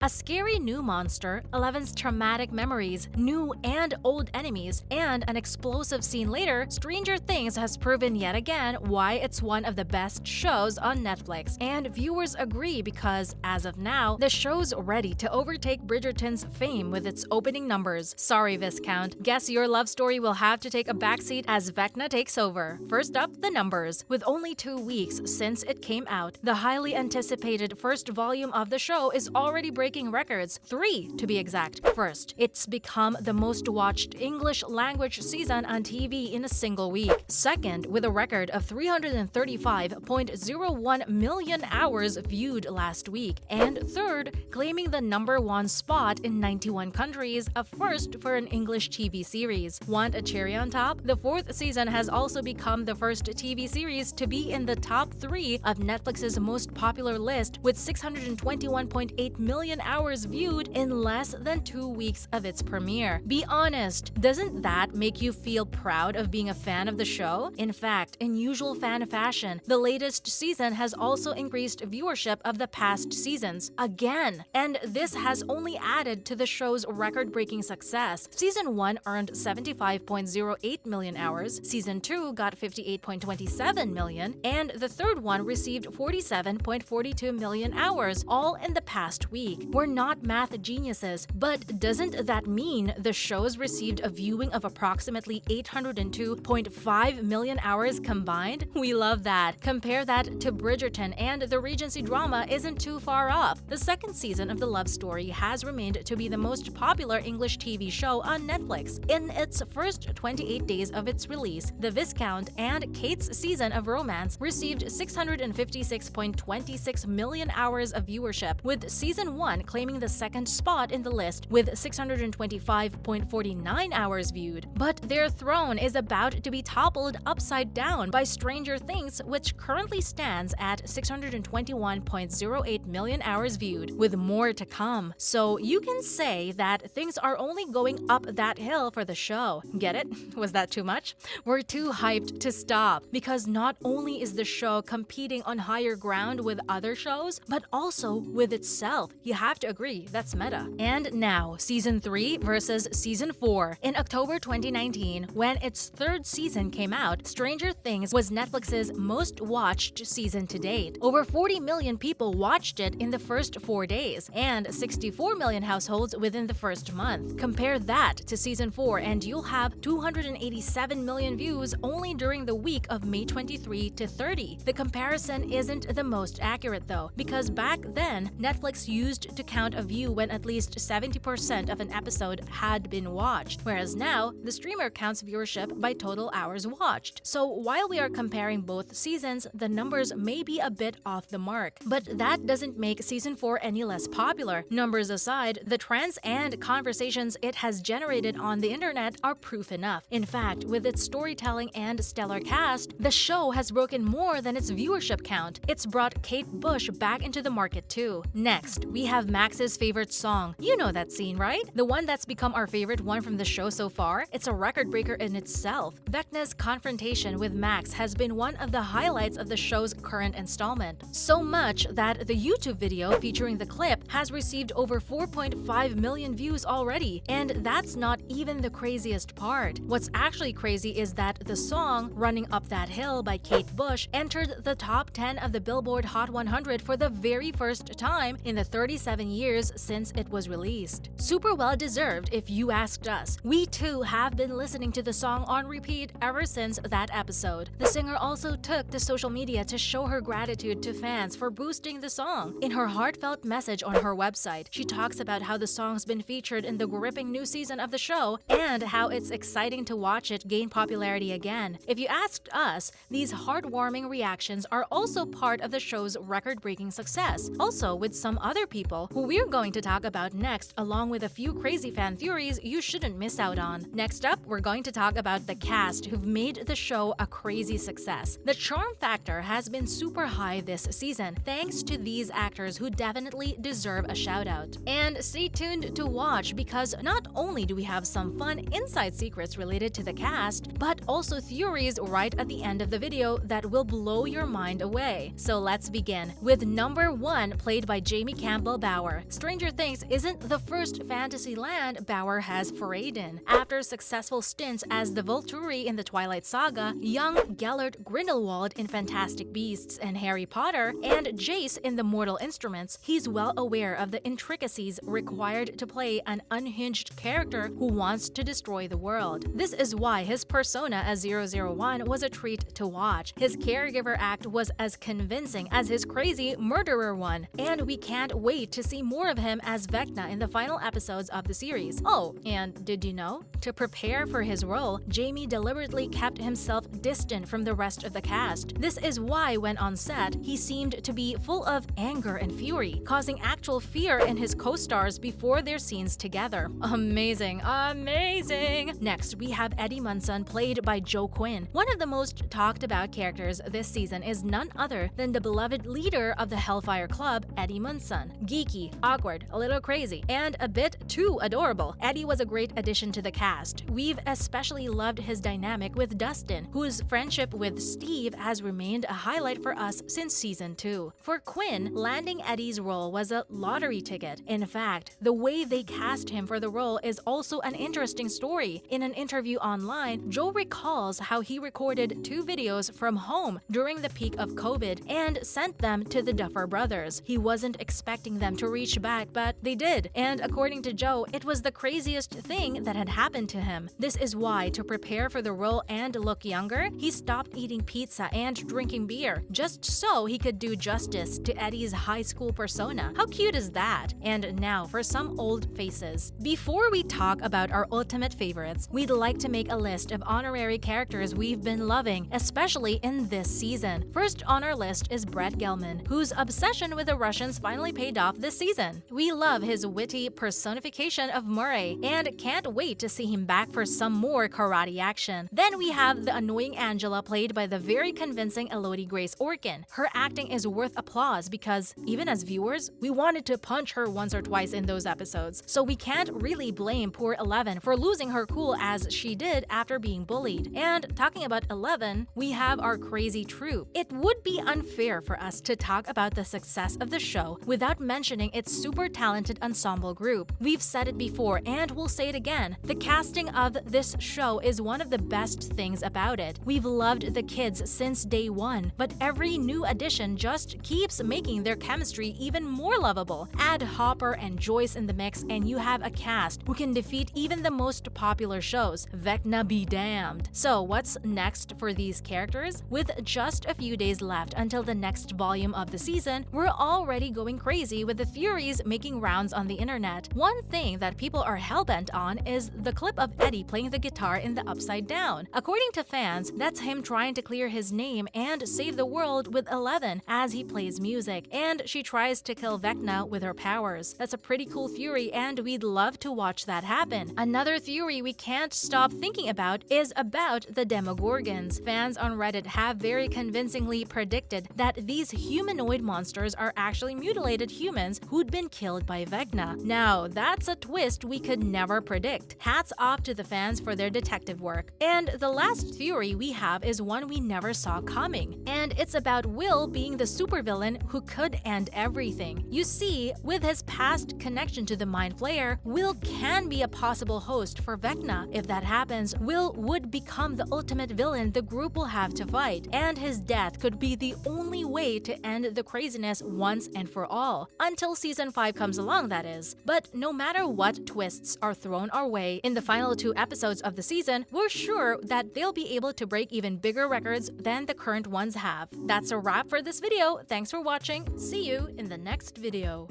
A scary new monster, 11's traumatic memories, new and old enemies, and an explosive scene later, Stranger Things has proven yet again why it's one of the best shows on Netflix. And viewers agree because, as of now, the show's ready to overtake Bridgerton's fame with its opening numbers. Sorry, Viscount. Guess your love story will have to take a backseat as Vecna takes over. First up, the numbers. With only 2 weeks since it came out, the highly anticipated first volume of the show is already breaking records, 3 to be exact. First, it's become the most watched English language season on TV in a single week. Second, with a record of 335.01 million hours viewed last week. And third, claiming the #1 spot in 91 countries, a first for an English TV series. Want a cherry on top? The 4th season has also become the first TV series to be in the top 3 of Netflix's most popular list, with 621.8 million hours viewed in less than 2 weeks of its premiere. Be honest, doesn't that make you feel proud of being a fan of the show? In fact, in usual fan fashion, the latest season has also increased viewership of the past seasons again, and this has only added to the show's record-breaking success. Season 1 earned 75.08 million hours, Season 2 got 58.27 million, and the third one received 47.42 million hours, all in the past week. We're not math geniuses, but doesn't that mean the show's received a viewing of approximately 802.5 million hours combined? We love that. Compare that to Bridgerton, and the Regency drama isn't too far off. The second season of the love story has remained to be the most popular English TV show on Netflix. In its first 28 days of its release, The Viscount and Kate's season of romance received 656.26 million hours of viewership, with Season 1 claiming the second spot in the list with 625.49 hours viewed. But their throne is about to be toppled upside down by Stranger Things, which currently stands at 621.08 million hours viewed, with more to come. So you can say that things are only going up that hill for the show. Get it? Was that too much? We're too hyped to stop, because not only is the show competing on higher ground with other shows, but also with itself. You have to agree, that's meta. And now, Season 3 versus Season 4. In October 2019, when its third season came out, Stranger Things was Netflix's most watched season to date. Over 40 million people watched it in the first 4 days, and 64 million households within the first month. Compare that to Season 4 and you'll have 287 million views only during the week of May 23 to 30. The comparison isn't the most accurate though, because back then, Netflix used to count a view when at least 70% of an episode had been watched, whereas now, the streamer counts viewership by total hours watched. So while we are comparing both seasons, the numbers may be a bit off the mark. But that doesn't make Season 4 any less popular. Numbers aside, the trends and conversations it has generated on the internet are proof enough. In fact, with its storytelling and stellar cast, the show has broken more than its viewership count. It's brought Kate Bush back into the market too. Next, we have Max's favorite song. You know that scene, right? The one that's become our favorite one from the show so far? It's a record breaker in itself. Vecna's confrontation with Max has been one of the highlights of the show's current installment. So much that the YouTube video featuring the clip has received over 4.5 million views already. And that's not even the craziest part. What's actually crazy is that the song, Running Up That Hill by Kate Bush, entered the top 10 of the Billboard Hot 100 for the very first time in the 37 years since it was released. Super well deserved if you asked us. We too have been listening to the song on repeat ever since that episode. The singer also took to social media to show her gratitude to fans for boosting the song. In her heartfelt message on her website, she talks about how the song's been featured in the gripping new season of the show and how it's exciting to watch it gain popularity again. If you asked us, these heartwarming reactions are also part of the show's record-breaking success. Also with some other people who we're going to talk about next, along with a few crazy fan theories you shouldn't miss out on. Next up, we're going to talk about the cast who've made the show a crazy success. The charm factor has been super high this season, thanks to these actors who definitely deserve a shout out. And stay tuned to watch, because not only do we have some fun inside secrets related to the cast, but also theories right at the end of the video that will blow your mind away. So let's begin with number 1, played by Jamie Campbell Bauer. Stranger Things isn't the first fantasy land Bauer has forayed in. After successful stints as the Volturi in the Twilight Saga, young Gellert Grindelwald in Fantastic Beasts and Harry Potter, and Jace in The Mortal Instruments, he's well aware of the intricacies required to play an unhinged character who wants to destroy the world. This is why his persona as 001 was a treat to watch. His caregiver act was as convincing as his crazy murderer one, and we can't wait to see more of him as Vecna in the final episodes of the series. Oh, and did you know? To prepare for his role, Jamie deliberately kept himself distant from the rest of the cast. This is why when on set, he seemed to be full of anger and fury, causing actual fear in his co-stars before their scenes together. Amazing, amazing! Next, we have Eddie Munson, played by Joe Quinn. One of the most talked about characters this season is none other than the beloved leader of the Hellfire Club, Eddie Munson. Geeky, awkward, a little crazy, and a bit too adorable, Eddie was a great addition to the cast. We've especially loved his dynamic with Dustin, whose friendship with Steve has remained a highlight for us since season 2. For Quinn, landing Eddie's role was a lottery ticket. In fact, the way they cast him for the role is also an interesting story. In an interview online, Joe recalls how he recorded 2 videos from home during the peak of COVID and sent them to the Duffer Brothers. He wasn't expecting them to reach back, but they did. And according to Joe, it was the craziest thing that had happened to him. This is why, to prepare for the role and look younger, he stopped eating pizza and drinking beer, just so he could do justice to Eddie's high school persona. How cute is that? And now for some old faces. Before we talk about our ultimate favorites, we'd like to make a list of honorary characters we've been loving, especially in this season. First on our list is Brett Gelman, whose obsession with the Russians finally paid off this season. We love his witty personification of Murray and can't wait to see him back for some more karate action. Then we have the annoying Angela, played by the very convincing Elodie Grace Orkin. Her acting is worth applause because, even as viewers, we wanted to punch her once or twice in those episodes, so we can't really blame poor Eleven for losing her cool as she did after being bullied. And talking about Eleven, we have our crazy troupe. It would be unfair for us to talk about the success of the show without mentioning its super talented ensemble group. We've said it before and we'll say it again, the casting of this show is one of the best things about it. We've loved the kids since day one, but every new addition just keeps making their chemistry even more lovable. Add Hopper and Joyce in the mix and you have a cast who can defeat even the most popular shows. Vecna be damned. So what's next for these characters? With just a few days left until the next volume of the season, we're already going crazy with the theories making rounds on the internet. One thing that people are hellbent on is the clip of Eddie playing the guitar in the Upside Down. According to fans, that's him trying to clear his name and save the world with Eleven as he plays music, and she tries to kill Vecna with her powers. That's a pretty cool theory and we'd love to watch that happen. Another theory we can't stop thinking about is about the Demogorgons. Fans on Reddit have very convincingly predicted that these humanoid monsters are actually mutilated humans who'd been killed by Vecna. Now, that's a twist we could never predict. Hats off to the fans for their detective work. And the last theory we have is one we never saw coming, and it's about Will being the supervillain who could end everything. You see, with his past connection to the Mind Flayer, Will can be a possible host for Vecna. If that happens, Will would become the ultimate villain the group will have to fight, and his death could be the only way to end the craziness once and for all. Until season 5 comes along, that is. But no matter what twists are thrown our way in the final 2 episodes of the season, we're sure that they'll be able to break even bigger records than the current ones have. That's a wrap for this video. Thanks for watching. See you in the next video.